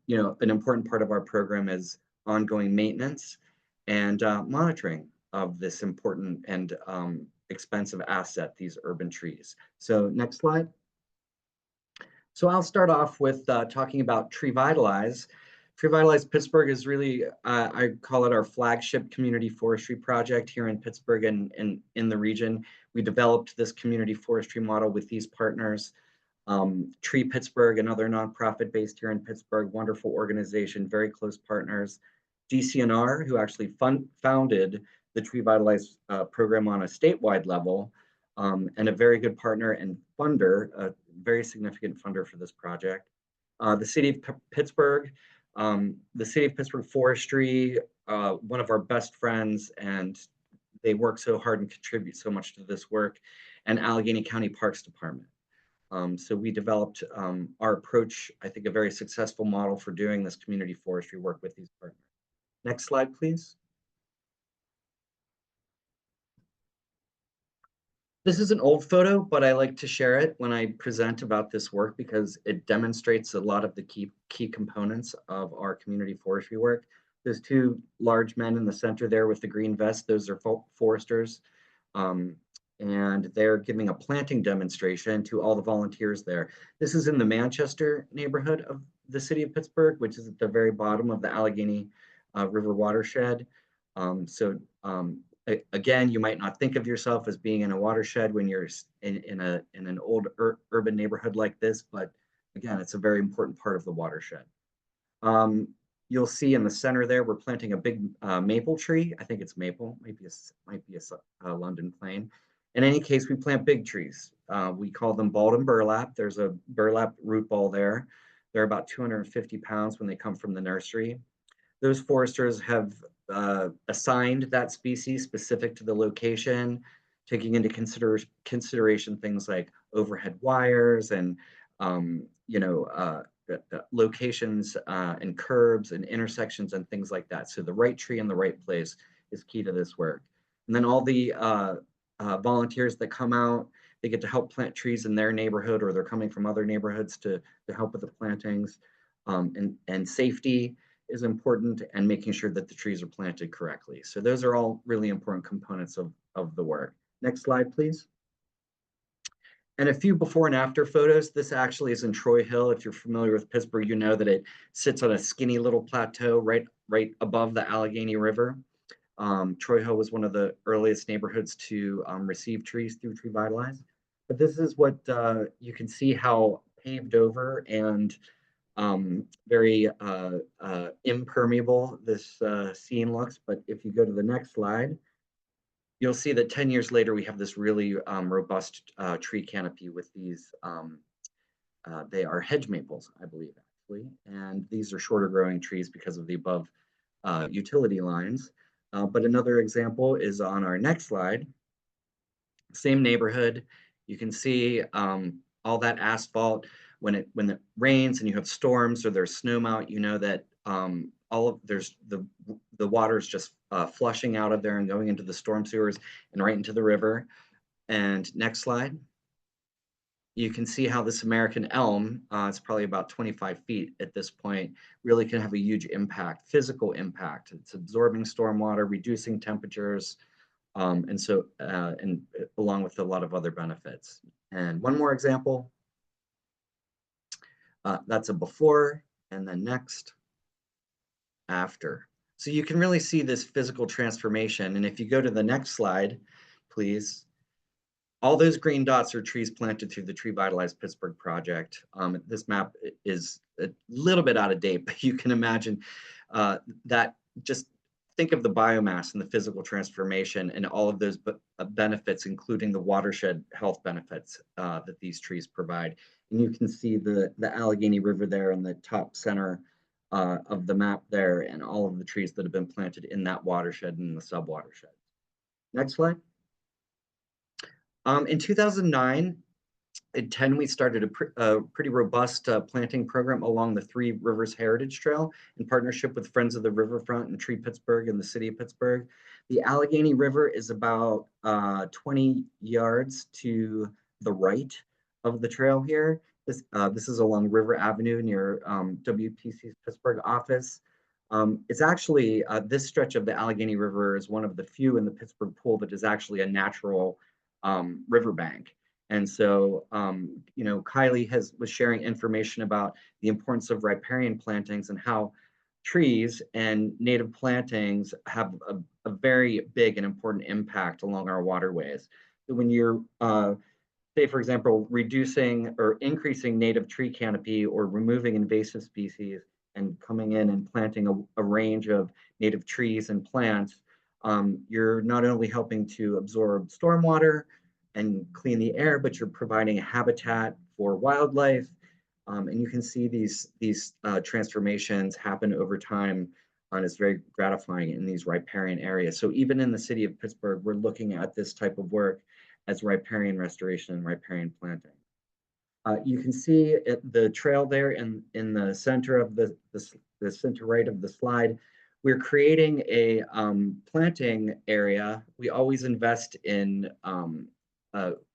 D: important part of our program is ongoing maintenance and monitoring of this important and expensive asset, these urban trees. So next slide. So I'll start off with talking about Tree Vitalize. Tree Vitalize Pittsburgh is really, I call it our flagship community forestry project here in Pittsburgh and in the region. We developed this community forestry model with these partners. Tree Pittsburgh, another nonprofit based here in Pittsburgh, wonderful organization, very close partners. DCNR, who actually founded the Tree Vitalize program on a statewide level, and a very good partner and funder, a very significant funder for this project. The City of Pittsburgh, the City of Pittsburgh Forestry, one of our best friends, and they work so hard and contribute so much to this work, and Allegheny County Parks Department. So we developed our approach, I think a very successful model for doing this community forestry work with these partners. Next slide, please. This is an old photo, but I like to share it when I present about this work because it demonstrates a lot of the key components of our community forestry work. There's two large men in the center there with the green vest. Those are foresters. Um, and they're giving a planting demonstration to all the volunteers there. This is in the Manchester neighborhood of the city of Pittsburgh, which is at the very bottom of the Allegheny River watershed. Again, you might not think of yourself as being in a watershed when you're in an old urban neighborhood like this, but again, it's a very important part of the watershed. You'll see in the center there, we're planting a big maple tree. I think it's maple, might be a London plane. In any case, we plant big trees. We call them balled and burlap. There's a burlap root ball there. They're about 250 pounds when they come from the nursery. Those foresters have assigned that species specific to the location, taking into consideration things like overhead wires and locations and curbs and intersections and things like that. So the right tree in the right place is key to this work. And then all the volunteers that come out, they get to help plant trees in their neighborhood, or they're coming from other neighborhoods to help with the plantings. And safety is important, and making sure that the trees are planted correctly. So those are all really important components of the work. Next slide, please. And a few before and after photos. This actually is in Troy Hill. If you're familiar with Pittsburgh, you know that it sits on a skinny little plateau right above the Allegheny River. Troy Hill was one of the earliest neighborhoods to receive trees through Trevitalize. But this is what you can see how paved over and very impermeable this scene looks. But if you go to the next slide, you'll see that 10 years later, we have this really robust tree canopy with these, they are hedge maples, I believe, actually. And these are shorter growing trees because of the above utility lines. But another example is on our next slide. Same neighborhood. You can see all that asphalt. When it rains and you have storms or there's snow melt, you know that there's the water's just flushing out of there and going into the storm sewers and right into the river. And next slide. You can see how this American elm, it's probably about 25 feet at this point, really can have a huge impact, physical impact. It's absorbing stormwater, reducing temperatures, and along with a lot of other benefits. And one more example. That's a before, and then next, after. So you can really see this physical transformation. And if you go to the next slide, please, all those green dots are trees planted through the Trevitalize Pittsburgh project. This map is a little bit out of date, but you can imagine that. Just think of the biomass and the physical transformation and all of those benefits, including the watershed health benefits that these trees provide. And you can see the Allegheny River there in the top center of the map there, and all of the trees that have been planted in that watershed and the sub-watershed. Next slide. In 2009 and 10, we started a pretty robust planting program along the Three Rivers Heritage Trail in partnership with Friends of the Riverfront and Tree Pittsburgh and the city of Pittsburgh. The Allegheny River is about 20 yards to the right of the trail here. This is along River Avenue near WPC's Pittsburgh office. It's actually, this stretch of the Allegheny River is one of the few in the Pittsburgh Pool that is actually a natural riverbank. And so, Kylie was sharing information about the importance of riparian plantings and how trees and native plantings have a very big and important impact along our waterways. So when you're, say, for example, reducing or increasing native tree canopy or removing invasive species and coming in and planting a range of native trees and plants, you're not only helping to absorb stormwater and clean the air, but you're providing a habitat for wildlife. And you can see these transformations happen over time, and it's very gratifying in these riparian areas. So even in the city of Pittsburgh, we're looking at this type of work as riparian restoration and riparian planting. You can see the trail there in the center of the center right of the slide. We're creating a planting area. We always invest in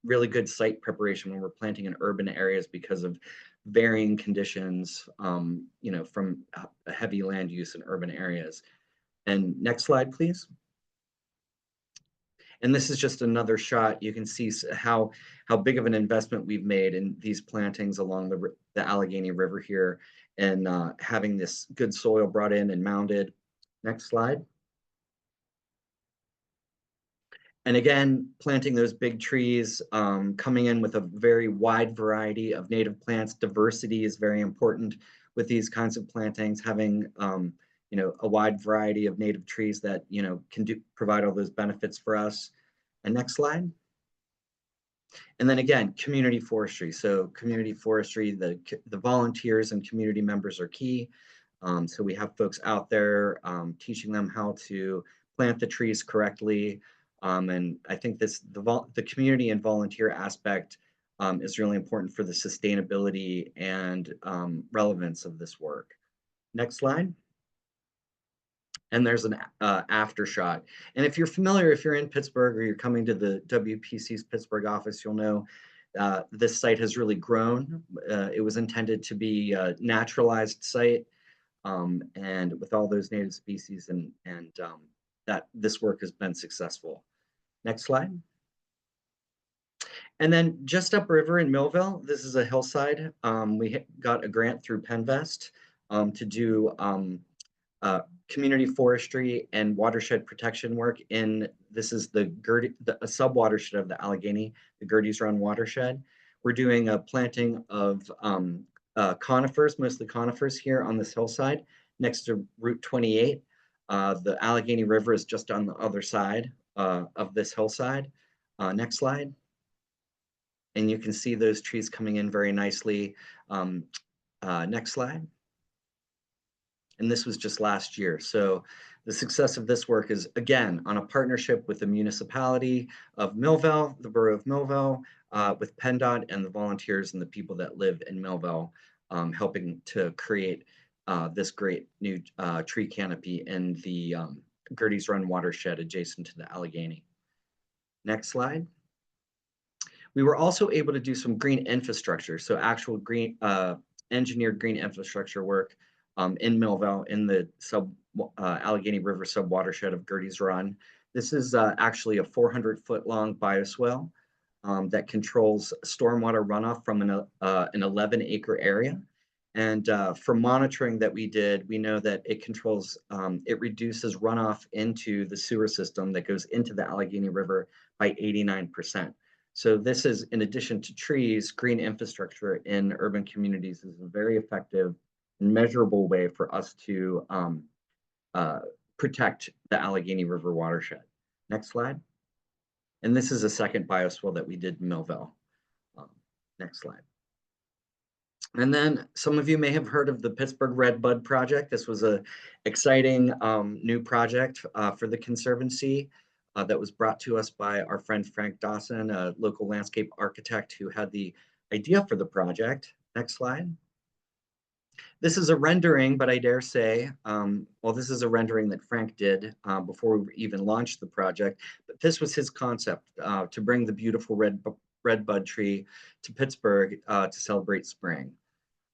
D: really good site preparation when we're planting in urban areas because of varying conditions, you know, from a heavy land use in urban areas. And next slide, please. And this is just another shot. You can see how big of an investment we've made in these plantings along the Allegheny River here, and having this good soil brought in and mounded. Next slide. And again, planting those big trees, coming in with a very wide variety of native plants. Diversity is very important with these kinds of plantings, having you know, a wide variety of native trees that, you know, can provide all those benefits for us. And next slide. And then again, community forestry. So community forestry, the volunteers and community members are key. So we have folks out there teaching them how to plant the trees correctly. And I think the community and volunteer aspect is really important for the sustainability and relevance of this work. Next slide. And there's an after shot. And if you're familiar, if you're in Pittsburgh or you're coming to the WPC's Pittsburgh office, you'll know this site has really grown. It was intended to be a naturalized site, and with all those native species, and that this work has been successful. Next slide. And then just upriver in Millville, this is a hillside. We got a grant through Penvest to do community forestry and watershed protection work in, this is a sub-watershed of the Allegheny, the Gertie's Run watershed. We're doing a planting of conifers, mostly conifers here on this hillside next to Route 28. The Allegheny River is just on the other side of this hillside. Next slide. And you can see those trees coming in very nicely. Next slide. And this was just last year. So the success of this work is, again, on a partnership with the municipality of Millville, the borough of Millville, with PennDOT and the volunteers and the people that live in Millville, helping to create this great new tree canopy in the Gertie's Run watershed adjacent to the Allegheny. Next slide. We were also able to do some green infrastructure, so actual green engineered green infrastructure work in Millville, in the Allegheny River sub-watershed of Gertie's Run. This is actually a 400-foot long bioswale that controls stormwater runoff from an 11-acre area. And from monitoring that we did, we know that it controls, it reduces runoff into the sewer system that goes into the Allegheny River by 89%. So this is, in addition to trees, green infrastructure in urban communities is a very effective and measurable way for us to protect the Allegheny River watershed. Next slide. And this is a second bioswale that we did in Millville. Next slide. And then some of you may have heard of the Pittsburgh Red Bud Project. This was an exciting new project for the Conservancy that was brought to us by our friend Frank Dawson, a local landscape architect who had the idea for the project. Next slide. This is a rendering, but I dare say, well, this is a rendering that Frank did before we even launched the project, but this was his concept to bring the beautiful red bud tree to Pittsburgh to celebrate spring.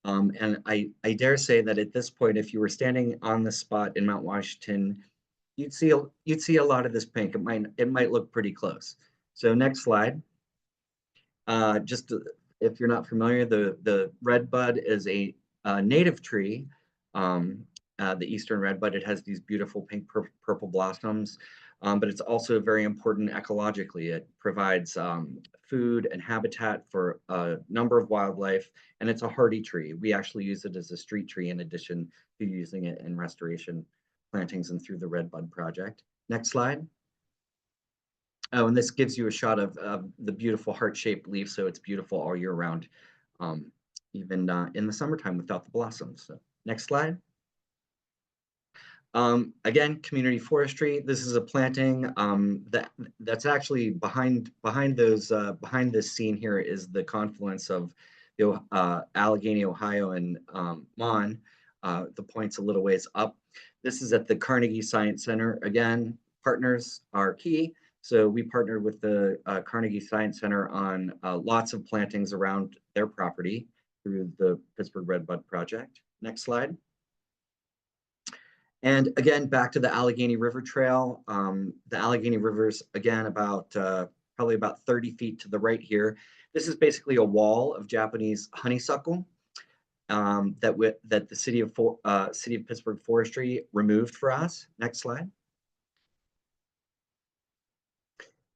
D: And I dare say that at this point, if you were standing on the spot in Mount Washington, you'd see a lot of this pink. It might look pretty close. So next slide. Just if you're not familiar, the red bud is a native tree, the eastern redbud. It has these beautiful pink purple blossoms, but it's also very important ecologically. It provides food and habitat for a number of wildlife, and it's a hardy tree. We actually use it as a street tree in addition to using it in restoration plantings and through the Redbud Project. Next slide. Oh, and this gives you a shot of the beautiful heart-shaped leaf, so it's beautiful all year round, even in the summertime without the blossoms. So, next slide. Again, community forestry. This is a planting that's actually behind this scene here is the confluence of the Allegheny, Ohio, and Mon. The point's a little ways up. This is at the Carnegie Science Center. Again, partners are key. So we partnered with the Carnegie Science Center on lots of plantings around their property through the Pittsburgh Red Bud Project. Next slide. And again, back to the Allegheny River Trail. The Allegheny River's again about probably about 30 feet to the right here. This is basically a wall of Japanese honeysuckle that the city of Pittsburgh Forestry removed for us. Next slide.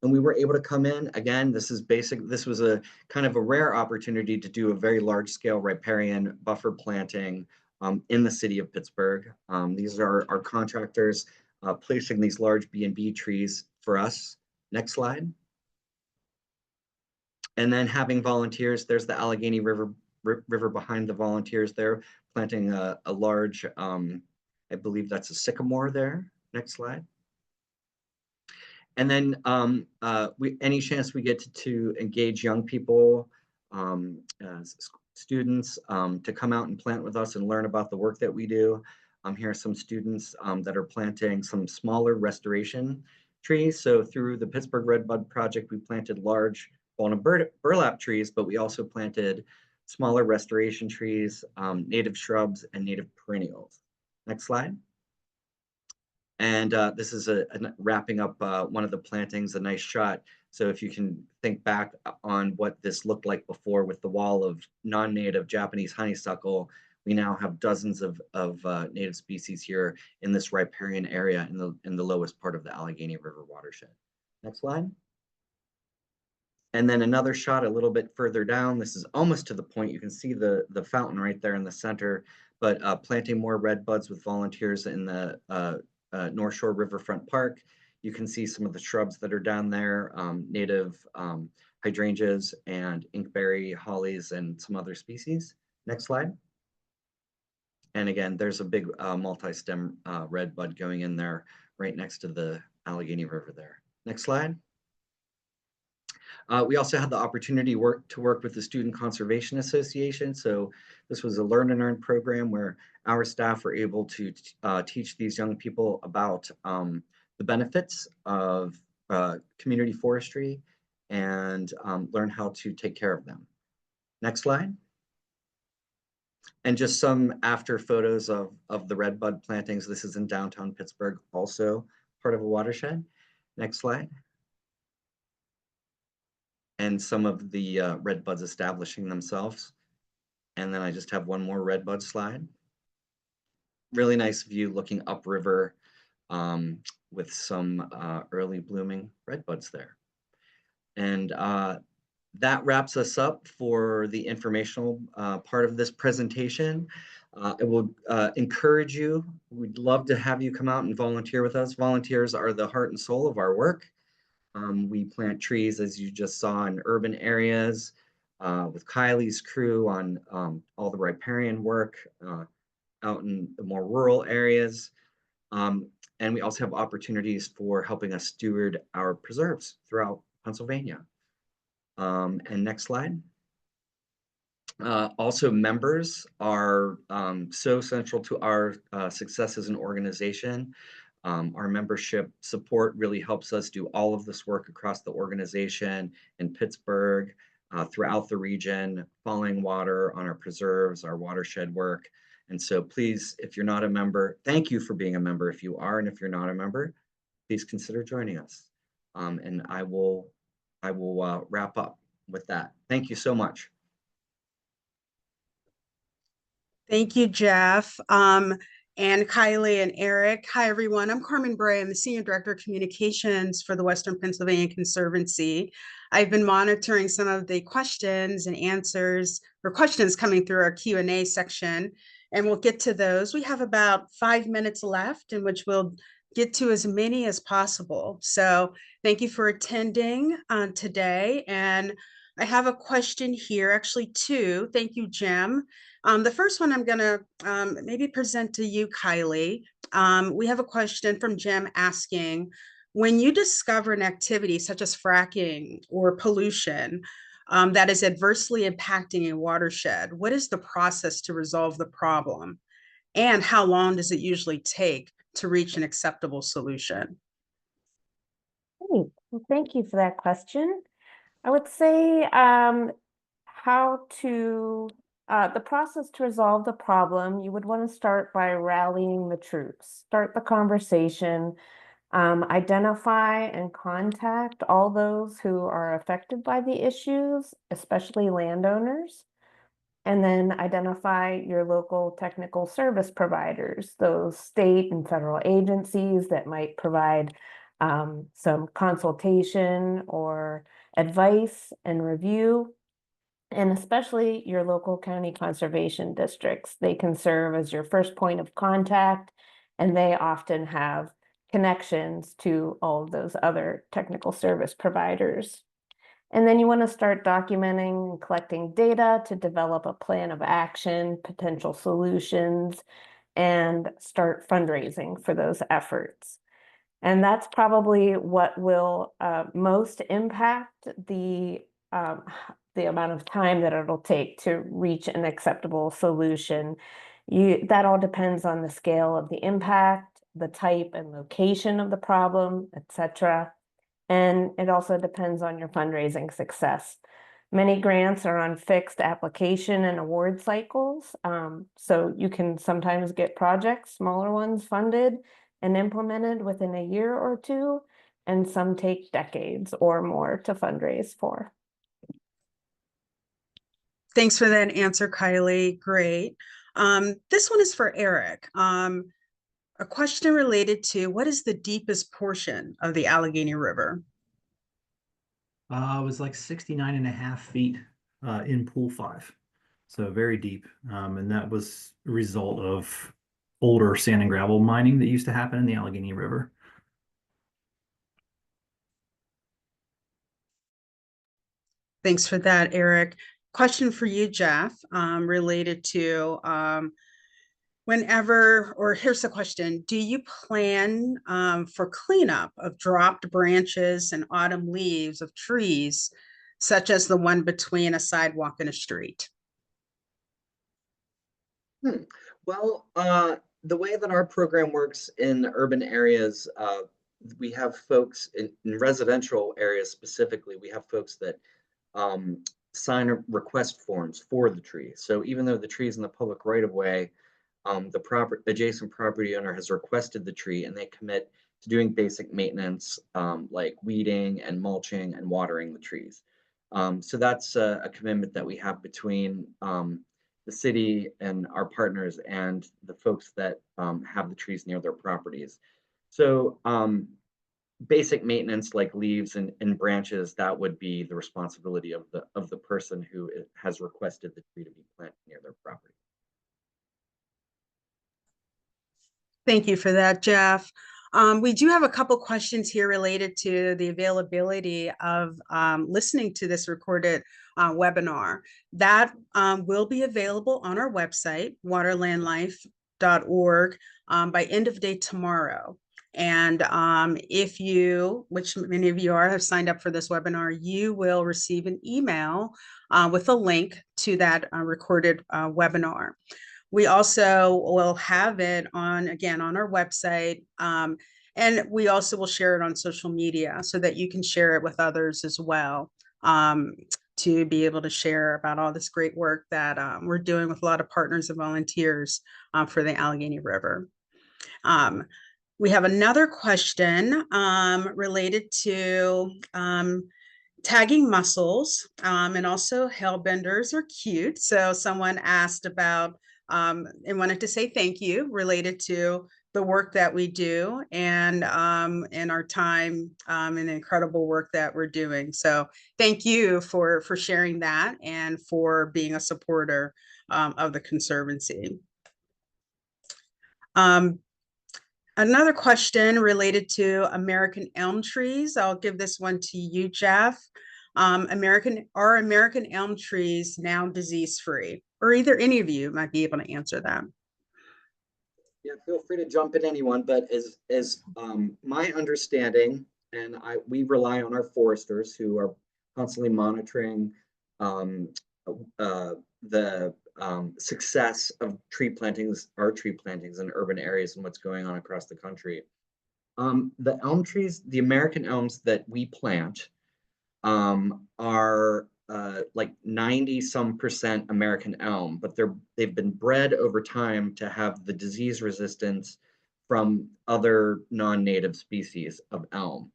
D: And we were able to come in again. This was a kind of a rare opportunity to do a very large scale riparian buffer planting in the city of Pittsburgh. These are our contractors placing these large B&B trees for us. Next slide. And then having volunteers, there's the Allegheny River behind the volunteers there, planting a large, I believe that's a sycamore there. Next slide. And then any chance we get to engage young people, students, to come out and plant with us and learn about the work that we do. Here are some students that are planting some smaller restoration trees. So through the Pittsburgh Red Bud Project, we planted large walnut burlap trees, but we also planted smaller restoration trees, native shrubs, and native perennials. Next slide. And this is wrapping up one of the plantings, a nice shot. So if you can think back on what this looked like before with the wall of non-native Japanese honeysuckle, we now have dozens of native species here in this riparian area in the lowest part of the Allegheny River watershed. Next slide. And then another shot a little bit further down. This is almost to the point. You can see the fountain right there in the center, but planting more red buds with volunteers in the North Shore Riverfront Park. You can see some of the shrubs that are down there, native hydrangeas and inkberry hollies and some other species. Next slide. And again, there's a big multi-stem red bud going in there right next to the Allegheny River there. Next slide. We also had the opportunity to work with the Student Conservation Association. So this was a learn and earn program where our staff were able to teach these young people about the benefits of community forestry and learn how to take care of them. Next slide. And just some after photos of the red bud plantings. This is in downtown Pittsburgh, also part of a watershed. Next slide. And some of the red buds establishing themselves. And then I just have one more red bud slide. Really nice view looking upriver with some early blooming red buds there. And that wraps us up for the informational part of this presentation. I will encourage you, we'd love to have you come out and volunteer with us. Volunteers are the heart and soul of our work. We plant trees, as you just saw, in urban areas with Kylie's crew on all the riparian work out in the more rural areas. And we also have opportunities for helping us steward our preserves throughout Pennsylvania. And next slide. Also, members are so central to our success as an organization. Our membership support really helps us do all of this work across the organization in Pittsburgh, throughout the region, following water on our preserves, our watershed work. And so please, if you're not a member, thank you for being a member if you are, and if you're not a member, please consider joining us. And I will wrap up with that. Thank you so much.
E: Thank you, Jeff. And Kylie and Eric. Hi, everyone. I'm Carmen Bray. I'm the Senior Director of Communications for the Western Pennsylvania Conservancy. I've been monitoring some of the questions and answers, or questions coming through our Q&A section, and we'll get to those. We have about 5 minutes left in which we'll get to as many as possible. So thank you for attending today. And I have a question here, actually two. Thank you, Jim. The first one I'm gonna maybe present to you, Kylie. We have a question from Jim asking, when you discover an activity such as fracking or pollution that is adversely impacting a watershed, what is the process to resolve the problem? And how long does it usually take to reach an acceptable solution?
B: Great. Well, Thank you for that question. I would say the process to resolve the problem, you would want to start by rallying the troops, start the conversation, identify and contact all those who are affected by the issues, especially landowners, and then identify your local technical service providers, those state and federal agencies that might provide some consultation or advice and review, and especially your local county conservation districts. They can serve as your first point of contact, and they often have connections to all of those other technical service providers. And then you want to start documenting and collecting data to develop a plan of action, potential solutions, and start fundraising for those efforts. And that's probably what will most impact the amount of time that it'll take to reach an acceptable solution. That all depends on the scale of the impact, the type and location of the problem, etc. And it also depends on your fundraising success. Many grants are on fixed application and award cycles. So you can sometimes get projects, smaller ones, funded and implemented within a year or two, and some take decades or more to fundraise for.
E: Thanks for that answer, Kylie. Great. This one is for Eric. A question related to what is the deepest portion of the Allegheny River?
C: It was like 69.5 feet in pool 5. So very deep. And that was a result of older sand and gravel mining that used to happen in the Allegheny River.
E: Thanks for that, Eric. Question for you, Jeff, related to here's the question. Do you plan for cleanup of dropped branches and autumn leaves of trees, such as the one between a sidewalk and a street?
D: Well, the way that our program works in urban areas, we have folks in residential areas specifically, we have folks that sign request forms for the tree. So even though the tree is in the public right of way, the adjacent property owner has requested the tree, and they commit to doing basic maintenance like weeding and mulching and watering the trees. So that's a commitment that we have between the city and our partners and the folks that have the trees near their properties. So basic maintenance like leaves and branches, that would be the responsibility of the person who has requested the tree to be planted near their property.
E: Thank you for that, Jeff. We do have a couple questions here related to the availability of listening to this recorded webinar. That will be available on our website, waterlandlife.org, by end of day tomorrow. And if you, which many of you have signed up for this webinar, you will receive an email with a link to that recorded webinar. We also will have it on our website, and we also will share it on social media so that you can share it with others as well, to be able to share about all this great work that we're doing with a lot of partners and volunteers for the Allegheny River. We have another question related to tagging mussels, and also hellbenders are cute. So someone asked about and wanted to say thank you related to the work that we do and our time and the incredible work that we're doing. So thank you for sharing that and for being a supporter of the Conservancy. Another question related to American elm trees. I'll give this one to you, Jeff. Are American elm trees now disease-free? Or either any of you might be able to answer that.
D: Yeah, feel free to jump in, anyone, but as my understanding, and we rely on our foresters who are constantly monitoring the success of our tree plantings in urban areas and what's going on across the country. The elm trees, the American elms that we plant, are like 90 some percent American elm, but they've been bred over time to have the disease resistance from other non-native species of elm.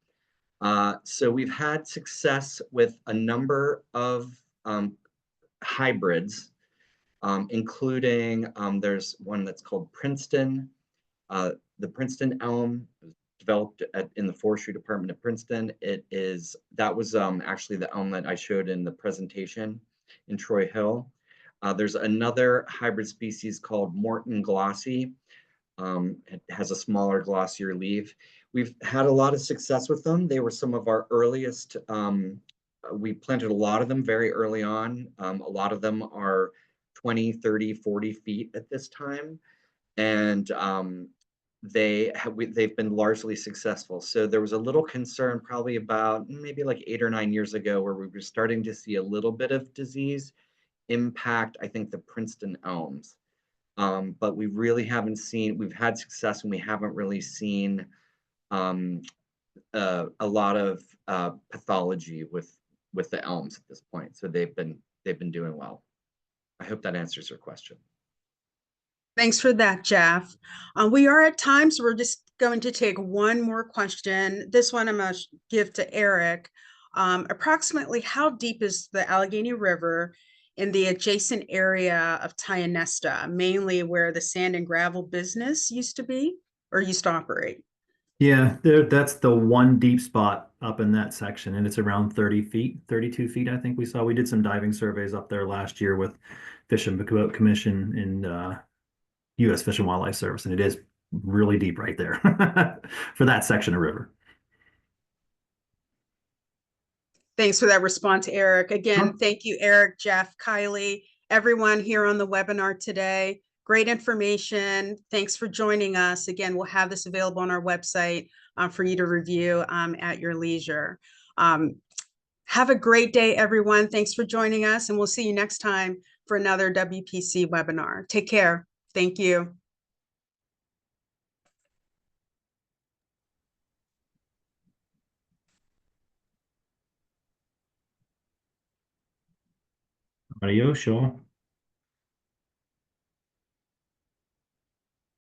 D: So we've had success with a number of hybrids, including there's one that's called Princeton. The Princeton elm was developed in the forestry department at Princeton. That was actually the elm that I showed in the presentation in Troy Hill. There's another hybrid species called Morton glossy. It has a smaller, glossier leaf. We've had a lot of success with them. They were some of our earliest. We planted a lot of them very early on. A lot of them are 20, 30, 40 feet at this time. And they've been largely successful. So there was a little concern probably about maybe like 8 or 9 years ago where we were starting to see a little bit of disease impact, I think, the Princeton elms. But we really haven't seen, we've had success and we haven't really seen a lot of pathology with the elms at this point. So they've been doing well. I hope that answers your question.
E: Thanks for that, Jeff. We are at time, so we're just going to take one more question. This one I'm going to give to Eric. Approximately how deep is the Allegheny River in the adjacent area of Tionesta, mainly where the sand and gravel business used to be or used to operate?
C: Yeah, that's the one deep spot up in that section, and it's around 30 feet, 32 feet, I think we saw. We did some diving surveys up there last year with Fish and Boat Commission and U.S. Fish and Wildlife Service, and it is really deep right there for that section of river.
E: Thanks for that response, Eric. Again,
C: Sure.
E: thank you, Eric, Jeff, Kylie, everyone here on the webinar today. Great information. Thanks for joining us. Again, we'll have this available on our website for you to review at your leisure. Have a great day, everyone. Thanks for joining us, and we'll see you next time for another WPC webinar. Take care. Thank you.
C: Adios, y'all.